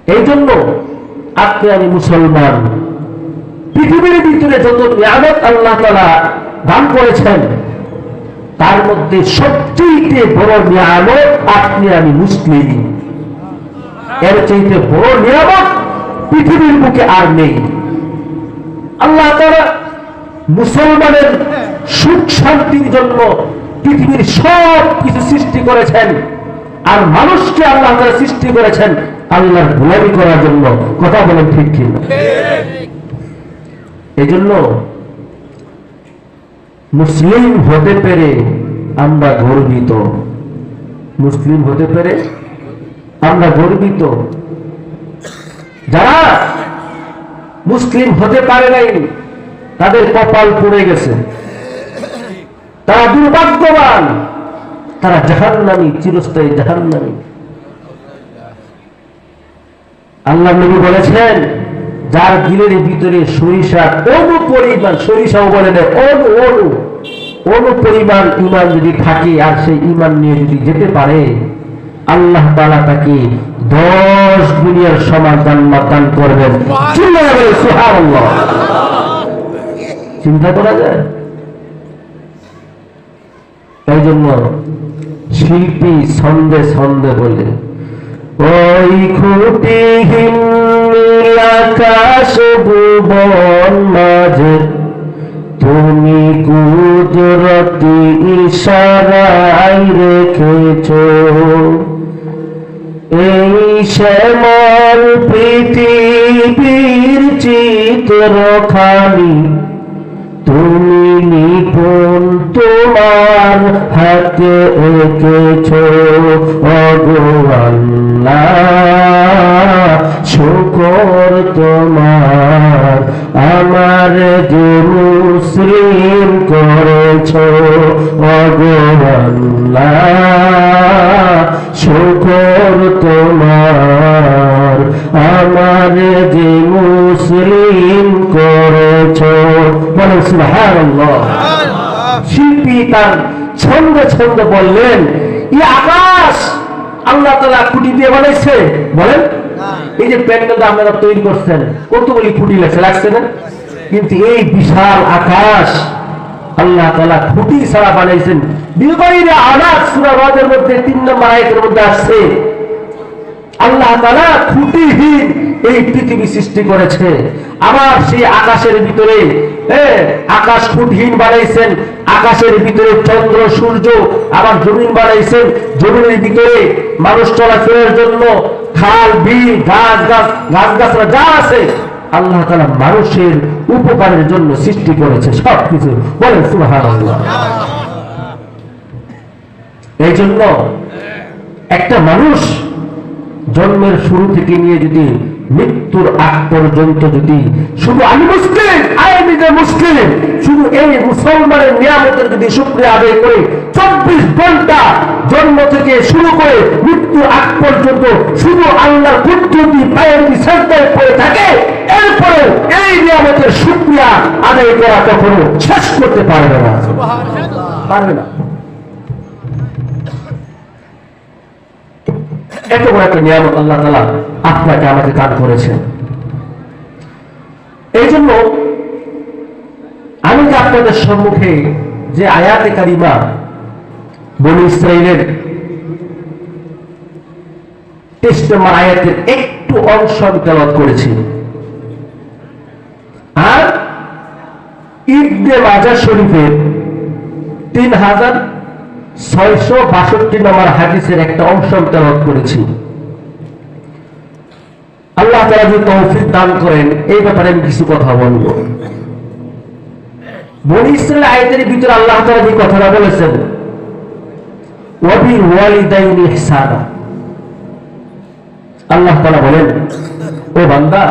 এই জন্য আপনি আমি মুসলমান, পৃথিবীর ভিতরে যত নিয়ামত আল্লাহ তাআলা দান করেছেন তার মধ্যে সবচেয়ে বড় নিয়ামত আপনি আমি মুসলিম। এর চাইতে বড় নিয়ামত পৃথিবীর বুকে আর নেই। আল্লাহ তাআলা মুসলমানের সুখ শান্তির জন্য পৃথিবীর সব কিছু সৃষ্টি করেছেন, আর মানুষকে আল্লাহ তাআলা সৃষ্টি করেছেন আল্লাহর গোলামি করার জন্য। কথা বলেন ঠিক কি না? এই জন্য মুসলিম হতে পেরে আমরা গর্বিত, মুসলিম হতে পেরে আমরা গর্বিত। যারা মুসলিম হতে পারে নাই তাদের কপাল পুড়ে গেছে, তারা দুর্ভাগ্যবান, তারা জাহান্নামী, চিরস্থায়ী জাহান্নামী। আল্লাহ নবী বলেছেন যার দিলের ভিতরে সরিষা অনুপরিমাণ, সরিষাও বলে না, অনুপরিমাণ ঈমান যদি থাকে আর সেই ঈমান নিয়ে যদি যেতে পারে, আল্লাহ তাআলা তাকে 10 দুনিয়ার সমান জান্নাত দান করবেন। সুবহানাল্লাহ। চিন্তা করা যায়? এই জন্য শিল্পী ছন্দে ছন্দে বলে, ওই খুঁটিহীন নীল আকাশ ভুবন মাঝে তুমি কুদরতি ইশারায় রেখেছো এই শ্যামল পৃথিবীর চিত্রখানি, তুমি নিপুণ তোমার হাতে এঁকেছো। ওগো আল্লাহ শুকর তোমার, আমার যে মুসলিম করেছো। ওগো আল্লাহ শুকর তোমার, আমার যে মুসলিম করেছো। বলেন সুবহানাল্লাহ। শিল্পী তার ছন্দে ছন্দে বললেন, এই আকাশ আল্লাহ তাআলা খুঁটি দিয়ে বানাইছে। বলেন, এই যে প্যান্ডেলটা আপনারা তৈরি করছেন কতগুলি খুঁটি লাগছে না? কিন্তু এই বিশাল আকাশ আল্লাহ তাআলা খুঁটি ছাড়া বানাইছেন। বিগয়রে আনাস সূরা রাদের মধ্যে 3 নম্বর আয়াতের মধ্যে আসছে আল্লাহ তাআলা খুঁটিহীন এই পৃথিবী সৃষ্টি করেছে। আবার সেই আকাশের ভিতরে আকাশ খুঁটিহীন বানাইছেন, আকাশের ভিতরে চন্দ্র সূর্য, আবার জমিন বানাইছেন, জমিনের ভিতরে মানুষ চলাফেরার জন্য খাল বিল গাছগাছরা যা আছে আল্লাহ তাআলা মানুষের উপকারের জন্য সৃষ্টি করেছে সবকিছু। বলেন সুবহানাল্লাহ। এই জন্য একটা মানুষ জন্মের শুরু থেকে নিয়ে যদি মৃত্যুর আগ পর্যন্ত যদি শুধু আমি মুসলিম, আমি নিজে মুসলিম, শুধু এই মুসলমানের নিয়ামতের যদি শুকরিয়া আদায় করে 24 ঘন্টা জন্ম থেকে শুরু করে মৃত্যুর আগ পর্যন্ত শুধু আল্লাহর কুদরতি পায়ের সিজদায় পড়ে থাকে, এরপরে এই নিয়ামতের শুকরিয়া আদায় করা কখনো শেষ করতে পারবে না। সুবহানাল্লাহ। পারবে না। এত বড় একটা নিয়ামত আল্লাহ তাআলা আপনাকে আমাকে দান করেছেন। এই জন্য আমি যে আপনাদের সম্মুখে যে আয়াতে কারিমা বনী ইসরাইলের 23 নম্বর আয়াতের একটু অংশ তেলাওয়াত করেছি, আর ইবনে মাজাহ শরীফের 3662 নম্বর হাদিসের একটা অংশ তেলাওয়াত করেছি। আল্লাহ তাআলা যদি তৌফিক দান করেন এই ব্যাপারে আমি কিছু কথা বলবো। বনী ইসরাইল আয়াতের ভিতরে আল্লাহ তাআলা যে কথাটা বলেছেন, ওয়া বিল ওয়ালিদাইনি ইহসানা, আল্লাহ তাআলা বলেন, ও বান্দা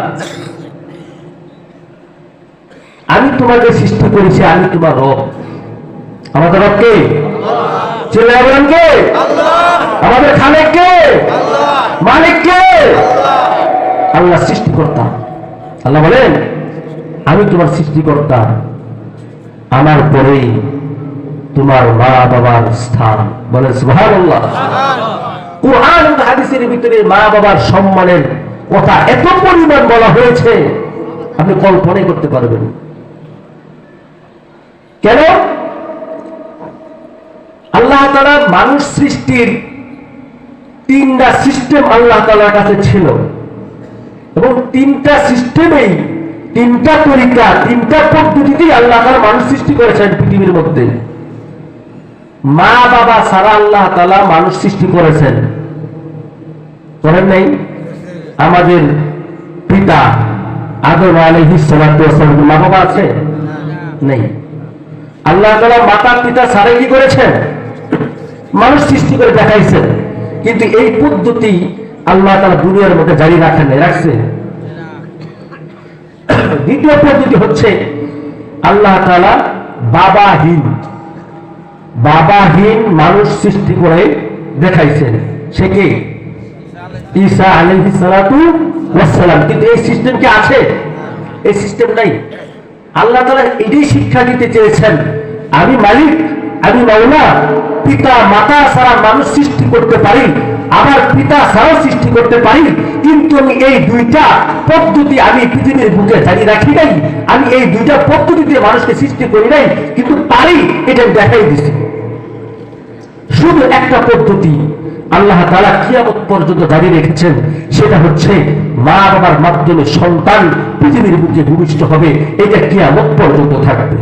আমি তোমাকে সৃষ্টি করেছি, আমি তোমার রব। আমাদের রব কে? আল্লাহ। চিল্লায়ে বলেন কে? আল্লাহ। আমাদের খালেক কে? আল্লাহ। মালিক কে? আল্লাহ। আল্লাহ সৃষ্টিকর্তা। আল্লাহ বলেন আমি তোমার সৃষ্টিকর্তা, আমার পরে তোমার মা বাবার স্থান। বলেন সুবহানাল্লাহ। কুরআন ও হাদিসের ভিতরে মা বাবার সম্মানের কথা এত পরিমাণ বলা হয়েছে আপনি কল্পনাই করতে পারবেন। কেন? আল্লাহ তাআলা মানুষ সৃষ্টির তিনটা সিস্টেম আল্লাহ তাআলার কাছে ছিল, এবং তিনটা সিস্টেমেই, তিনটা তরিকা, তিনটা পদ্ধতিতেই আল্লাহ তাআলা মানুষ সৃষ্টি করেছেন পৃথিবীর মধ্যে। মা বাবা ছাড়া আল্লাহ তাআলা মানুষ সৃষ্টি করেছেন, করেন নাই? আমাদের পিতা আদম আলাইহিস সালাতু ওয়াস সালাম মা বাবা আছে? নেই। আল্লাহ তাআলা মাতা পিতা ছাড়াই কি করেছেন? মানুষ সৃষ্টি করে দেখাইছেন। কিন্তু এই পদ্ধতি আল্লাহ তাআলা দুনিয়ার মধ্যে জারি রাখেন নাই, রাখছে? দ্বিতীয় পদ্ধতি হচ্ছে আল্লাহ তাআলা বাবাহীন মানুষ সৃষ্টি করে দেখাইছেন। সে কে? ঈসা আলাইহিস সালাতু ওয়াস সালাম। কিন্তু এই সিস্টেম কি আছে? এই সিস্টেম নাই। আল্লাহ তাআলা এটাই শিক্ষা দিতে চেয়েছেন, আমি মালিক, আমি মাওলা, পিতা মাতা ছাড়া মানুষ সৃষ্টি করতে পারি, আবার পিতা ছাড়াও সৃষ্টি করতে পারি, কিন্তু আমি এই দুইটা পদ্ধতি আমি পৃথিবীর বুকে জারি রাখি নাই, আমি এই দুইটা পদ্ধতিতে মানুষকে সৃষ্টি করি নাই, কিন্তু পারি, এটা দেখাই দিছি। শুধু একটা পদ্ধতি আল্লাহ তাআলা কিয়ামত পর্যন্ত জারি রেখেছেন, সেটা হচ্ছে মা বাবার মাধ্যমে সন্তান পৃথিবীর বুকে ভূমিষ্ঠ হবে। এটা কিয়ামত পর্যন্ত থাকবে।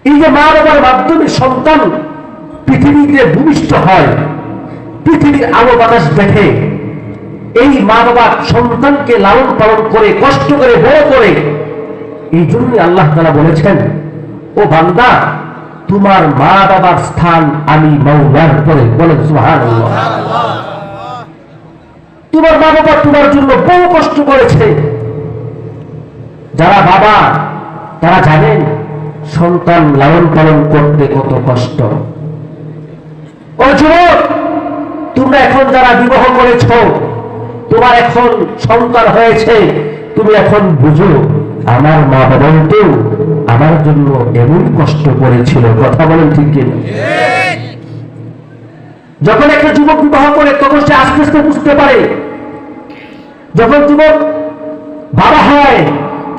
এই যে মা বাবার মাধ্যমে সন্তান পৃথিবীতে ভূমিষ্ঠ হয়, পৃথিবীর আলো বাতাস দেখে, এই মা বাবা সন্তানকে লালন পালন করে কষ্ট করে বড় করে, এই জন্যই আল্লাহ তাআলা বলেছেন, ও বান্দা, তোমার মা বাবার স্থান আমি মাওলার পরে। বলেন সুবহানাল্লাহ। তোমার মা বাবা তোমার জন্য বহু কষ্ট করেছে। যারা বাবা তারা জানেন সন্তান লালন পালন করতে কত কষ্ট। ও যুবক, তোমরা এখন যারা বিবাহ করেছ, তোমার এখন সন্তান হয়েছে, তুমি এখন বুঝো আমার মা বাবাও তো আমার জন্য এমন কষ্ট করেছিল। কথা বলেন ঠিক কিনা? যখন একটা যুবক বিবাহ করে তখন সে আস্তে আস্তে বুঝতে পারে, যখন যুবক বাবা হয়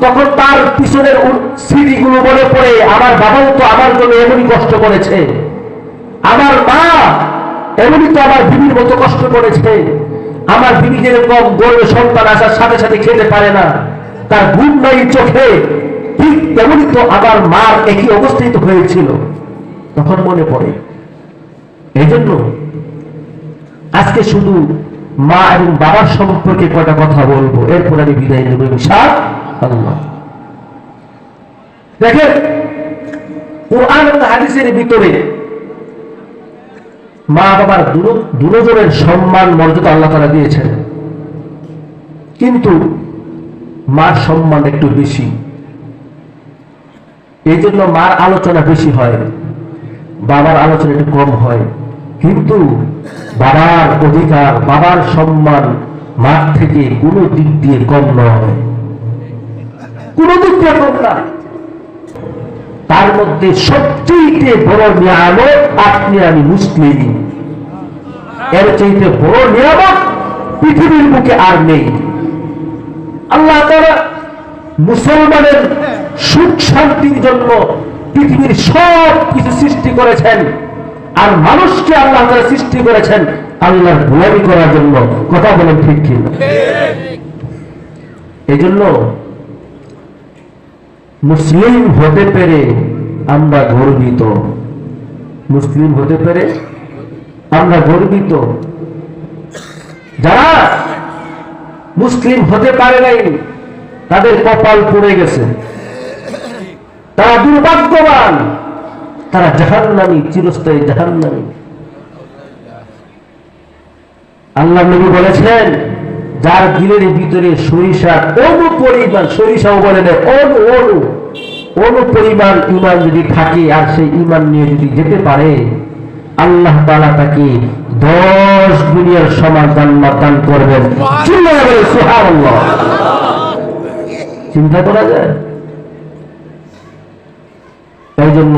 তখন তার পিছনের স্মৃতিগুলো মনে পড়ে, আমার বাবাও তো আমার জন্য এমনই কষ্ট করেছে, আমার মা এমনই তো আমার বিবির মতো কষ্ট করেছে, আমার বিবি যেরকম গর্ভে সন্তান আসার সাথে সাথে খেতে পারে না, তার ঘুম নাই চোখে, ঠিক তেমনই তো আমার মার একই অবস্থায় তো হয়েছিল। তখন মনে পড়ে। এই জন্য আজকে শুধু মা এবং বাবার সম্পর্কে কয়টা কথা বলবো, এরপর আমি বিদায় নেব ইনশাআল্লাহ। দেখেন, কোরআন এবং হাদিসের ভিতরে মা বাবার দুজনের সম্মান মর্যাদা আল্লাহ তাআলা দিয়েছেন, কিন্তু মার সম্মান একটু বেশি। এই জন্য মার আলোচনা বেশি হয়, বাবার আলোচনা একটু কম হয়। কিন্তু বাবার অধিকার, বাবার সম্মান মার থেকে কোনো দিক দিয়ে কম নয়, কোনো দিক দিয়ে কম না। তার মধ্যে সবচেয়ে বড় নিয়ামত আপনি আমি মুসলিম। এর চাইতে বড় নিয়ামত পৃথিবীর বুকে আর নেই। আল্লাহ তাআলা মুসলমানের সুখ শান্তির জন্য পৃথিবীর সব কিছু সৃষ্টি করেছেন, আর মানুষকে আল্লাহ তাআলা সৃষ্টি করেছেন আল্লাহর গোলামি করার জন্য। কথা বলেন ঠিক কি? এই জন্য মুসলিম হতে পেরে আমরা গর্বিত, মুসলিম হতে পেরে আমরা গর্বিত। যারা মুসলিম হতে পারে নাই তাদের কপাল পুড়ে গেছে, তারা দুর্ভাগ্যবান, তারা জাহান্নামী, চিরস্থায়ী জাহান্নামী। আল্লাহ নবী বলেছেন, যার দিলের ভিতরে সরিষা অনুপরিমাণ, সরিষাও বলে না, অনুপরিমাণ ঈমান যদি থাকে, আর সেই ঈমান নিয়ে যদি যেতে পারে, আল্লাহ তাআলা তাকে 10 দুনিয়ার সমান জান্নাত দান করবেন। সুবহানাল্লাহ। চিন্তা করা যায়? তাই জন্য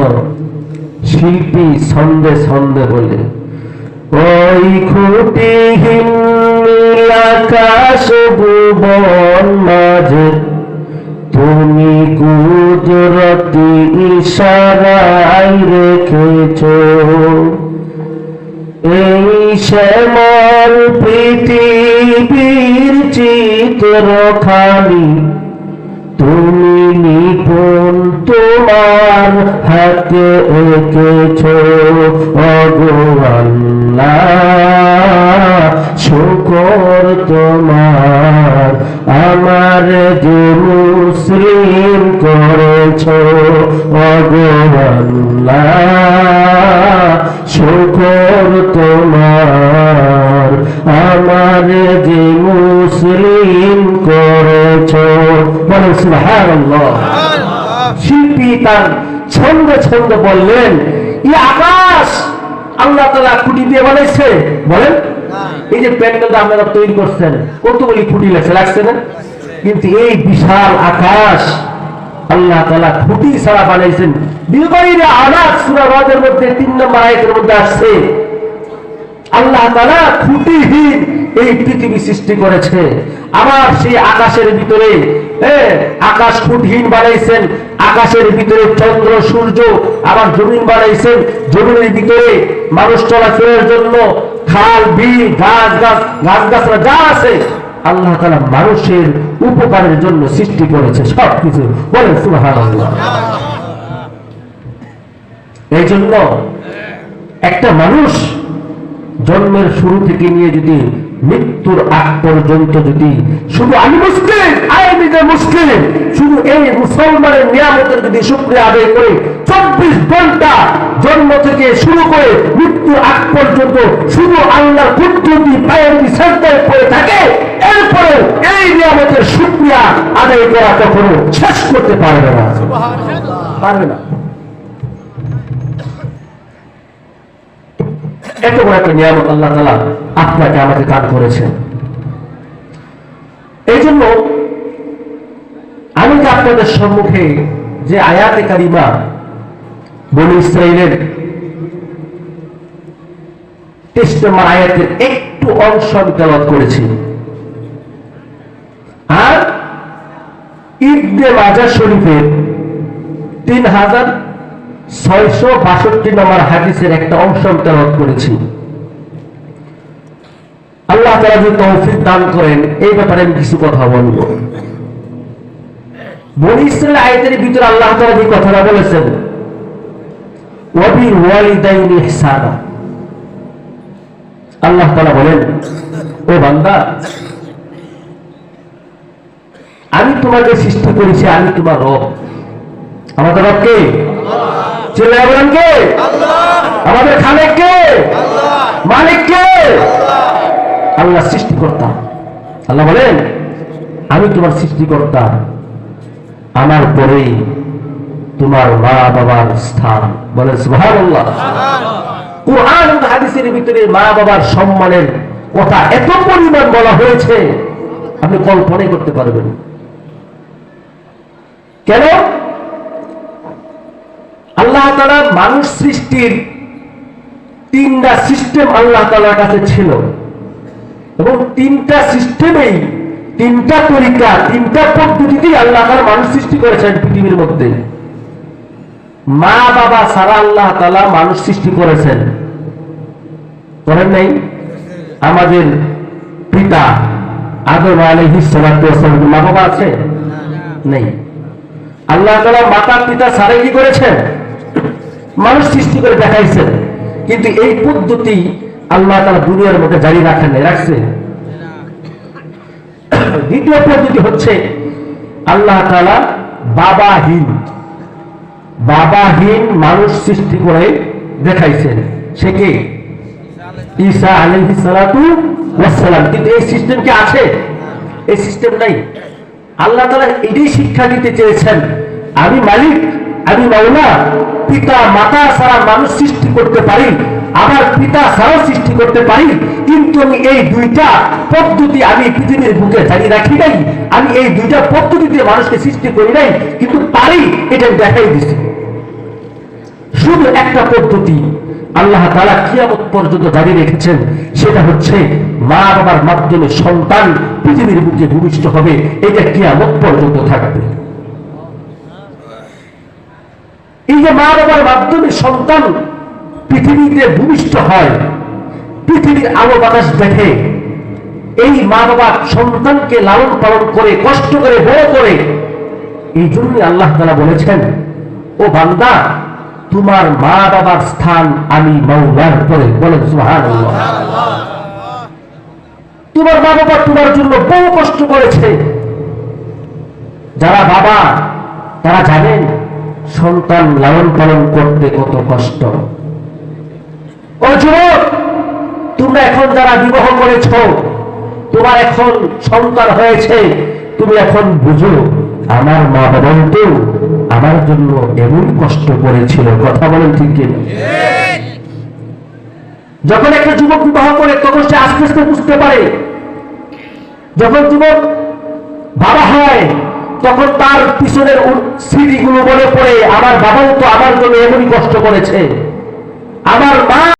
শিল্পী ছন্দে ছন্দে বলে ওই খুঁটিহীন নীল আকাশ ভুবন মাঝে তুমি কুদরতি ইশারায় রেখেছ এই শ্যামল পৃথিবীর চিত্রখানি তুমি নিপুণ তোমার হাতে এঁকেছ ওগো আল্লাহ শুকর তোমার আমার যে মুসলিম করেছ ওগো আল্লাহ শুকর তোমার আমার যে মুসলিম করেছ। বলেন সুবহানাল্লাহ। শিল্পী তার ছন্দ ছন্দ বললেন এই আকাশ আল্লাহ তাআলা খুঁটি দিয়ে বানাইছে। বলেন এই যে প্যান্ডেলটা আপনারা তৈরি করছেন কতগুলি খুঁটি লাগছে না, কিন্তু এই বিশাল আকাশ আল্লাহ তাআলা খুঁটি ছাড়া বানাইছেন। বিগয়রে আনাস সূরা রাদের মধ্যে 3 নম্বর আয়াতের মধ্যে আসছে আল্লাহ তাআলা খুঁটিহীন এই পৃথিবী সৃষ্টি করেছে। আবার সেই আকাশের ভিতরে আকাশ খুঁটিহীন বানাইছেন, আকাশের ভিতরে চন্দ্র সূর্য, আবার জমিন বানাইছেন, জমিনের ভিতরে মানুষ চলাচলের জন্য খাল বিল গাছ গাছরা যা আছে আল্লাহ তাআলা মানুষের উপকারের জন্য সৃষ্টি করেছে সবকিছু। বলেন সুবহানাল্লাহ। এই জন্য একটা মানুষ জন্মের শুরু থেকে নিয়ে যদি মৃত্যুর আগ পর্যন্ত যদি শুধু আমি মুসলিম মুসলিম শুধু এই মুসলমানের নিয়ামতের যদি শুকরিয়া আদায় করে 24 ঘন্টা জন্ম থেকে শুরু করে মৃত্যুর আগ পর্যন্ত শুধু আল্লাহর কুদরতি পায়ের সাজদায় পড়ে থাকে, এরপরে এই নিয়ামতের শুকরিয়া আদায় করা কখনো শেষ করতে পারবে না, পারবে না। এত বড় একটা নিয়ামত আল্লাহ তাআলা আপনাকে আমাকে দান করেছেন। এই জন্য আমি যে আপনাদের সম্মুখে যে আয়াতে কারিমা বনী ইসরাইলের 23 নম্বর আয়াতের একটু অংশ আমি তেলাওয়াত করেছি, আর ইবনে মাজাহ শরীফের 3662 নম্বর হাদিসের একটা অংশ তেলাওয়াত করেছি। আল্লাহ তাআলা যদি তৌফিক দান করেন এই ব্যাপারে আমি কিছু কথা বলবো। বনী ইসরাইল আয়াতের ভিতরে আল্লাহ তাআলা যে কথাটা বলেছেন ওয়া বিল ওয়ালিদাইনি ইহসানা, আল্লাহ তাআলা বলেন ও বান্দা আমি তোমাকে সৃষ্টি করেছি, আমি তোমার রব। আমাদের রব কে? চিল্লায়ে বলেন কে? আল্লাহ। আমাদের খালেক কে? আল্লাহ। মালিক কে? আল্লাহ। আল্লাহ সৃষ্টিকর্তা। আল্লাহ বলেন আমি তোমার সৃষ্টিকর্তা, আমার পরেই তোমার মা বাবার স্থান। বলেন সুবহানাল্লাহ। কুরআন ও হাদিসের ভিতরে মা বাবার সম্মানের কথা এত পরিমাণ বলা হয়েছে আপনি কল্পনাই করতে পারবেন। কেন? আল্লাহ তাআলা মানুষ সৃষ্টির 3টা সিস্টেম আল্লাহ তাআলার কাছে ছিল, এবং 3টা সিস্টেমেই 3টা তরিকা 3টা পদ্ধতিতেই আল্লাহ তাআলা মানুষ সৃষ্টি করেছেন পৃথিবীর মধ্যে। মা বাবা ছাড়া আল্লাহ তাআলা মানুষ সৃষ্টি করেছেন, করেন নাই? আমাদের পিতা আদম আলাইহিস সালাতু ওয়াস সালাম মা বাবা আছে? নেই। আল্লাহ তাআলা মাতা পিতা ছাড়া কি করেছেন? মানুষ সৃষ্টি করে দেখাইছেন। কিন্তু এই পদ্ধতি আল্লাহ তাআলা দুনিয়ার মধ্যে জারি রাখেন নাই, রাখছে? দ্বিতীয় পদ্ধতি হচ্ছে আল্লাহ তাআলা বাবাহীন মানুষ সৃষ্টি করে দেখাইছেন। সে কে? ঈসা আলাইহিস সালাতু ওয়াস সালাম। কিন্তু এই সিস্টেম কি আছে? এই সিস্টেম নাই। আল্লাহ তাআলা এটাই শিক্ষা দিতে চেয়েছেন আমি মালিক, আমি মাওলা, পিতা মাতা ছাড়া মানুষ সৃষ্টি করতে পারি, আবার পিতা ছাড়াও সৃষ্টি করতে পারি, কিন্তু আমি এই 2টা পদ্ধতি আমি পৃথিবীর বুকে জারি রাখি নাই, আমি এই 2টা পদ্ধতিতে মানুষকে সৃষ্টি করি নাই, কিন্তু পারি এটা দেখাই দিছি। শুধু একটা পদ্ধতি আল্লাহ তাআলা কিয়ামত পর্যন্ত জারি রেখেছেন, সেটা হচ্ছে মা বাবার মাধ্যমে সন্তান পৃথিবীর বুকে ভূমিষ্ঠ হবে, এটা কিয়ামত পর্যন্ত থাকবে। এই যে মা বাবার মাধ্যমে সন্তান পৃথিবীতে ভূমিষ্ঠ হয়, পৃথিবীর আলো বাতাস দেখে, এই মা বাবা সন্তানকে লালন পালন করে কষ্ট করে বড় করে, এই জন্যই আল্লাহ তাআলা বলেছেন, ও বান্দা, তোমার মা বাবার স্থান আমি মাওলার পরে। বলেন সুবহানাল্লাহ। তোমার মা বাবা তোমার জন্য বহু কষ্ট করেছে। যারা বাবা তারা জানেন সন্তান লালন পালন করতে কত কষ্ট। ও যুবক, তোমরা এখন যারা বিবাহ করেছ, তোমার এখন সন্তান হয়েছে, তুমি এখন বুঝো আমার মা বাবা তো আমার জন্য এমন কষ্ট করেছিল। কথা বলেন ঠিক কিনা? যখন একটা যুবক বিবাহ করে তখন সে আস্তে আস্তে বুঝতে পারে, যখন যুবক বাবা হয় তখন তার পিছনের স্মৃতিগুলো মনে পড়ে, আমার বাবাও তো আমার জন্য এমনই কষ্ট করেছে, আমার মা